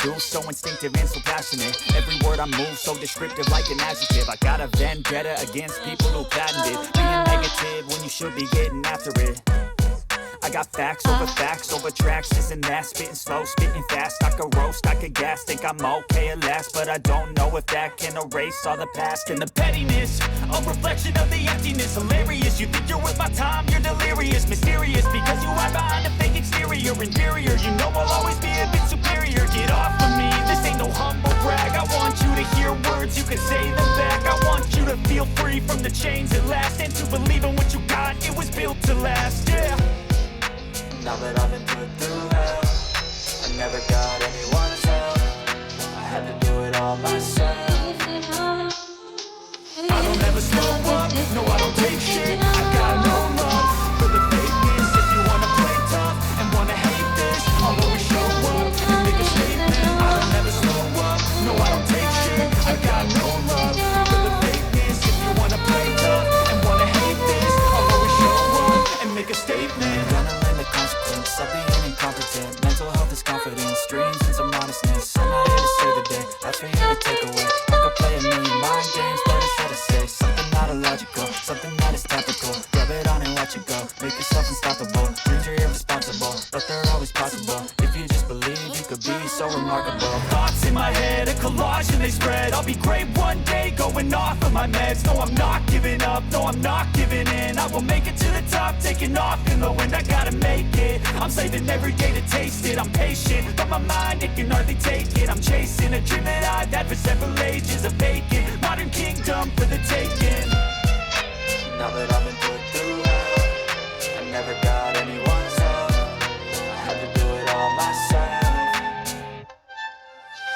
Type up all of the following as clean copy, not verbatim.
do, so instinctive and so passionate. Every word I move, so descriptive like an adjective. I got a vendetta against people who patented being negative when you should be getting after it. I got facts over tracks, isn't that spitting slow, spitting fast? I could roast, I could gas, think I'm okay at last, but I don't know if that can erase all the past and the pettiness. A reflection of the emptiness, hilarious. You think you're worth my time, you're delirious, mysterious because you hide behind a fake exterior. Inferior, you know I'll always be a bit superior. Get off of me, this ain't no humble brag. I want you to hear words, you can say them back. I want you to feel free from the chains at last, and to believe in what you got, it was built to last, yeah. Now that I've been put through hell, I never got anyone's help. I had to do it all myself. I don't ever slow up, no I don't take shit. I got no love for the fakeness. If you wanna play tough and wanna hate this, I'll always show up and make a statement. I don't ever slow up, no I don't take shit. I got no love for the fakeness. If you wanna play tough and wanna hate this, I'll always show up and make a statement. Consequence of being incompetent. Mental health is confidence, dreams and some honestness. I'm not here to save the day, that's for you to take away. I could play a million mind games, but it's hard to say something not illogical, something that is topical. Rub it on and watch it go, make yourself unstoppable. Dreams are irresponsible, but they're always possible. If you just believe, you could be so remarkable. Thoughts in my head, a collage and they spread. I'll be great one day, going off of my meds. No, I'm not giving up, no, I'm not giving in. I will make it to the top, taking off in the wind. I gotta make it, I'm saving every day to taste it. I'm patient, but my mind, it can hardly take it. I'm chasing a dream that I've had for several ages. A vacant, modern kingdom for the taking. Now that I've been put through hell, I never got anyone's help. I had to do it all myself.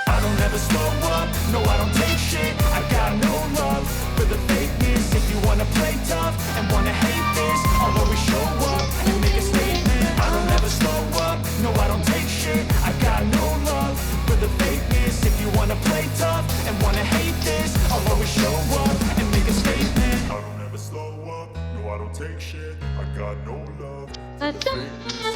I don't ever slow up, no I don't take shit. I got no love for the fakeness. If you wanna play tough and wanna hate this, I'll always show up and make a statement. I don't ever slow up, no I don't take shit. I got no love for the fakeness. If you wanna play tough and wanna hate this, I'll always show up and make a statement. I don't ever slow up, no I don't take shit. I got no love for the fakeness.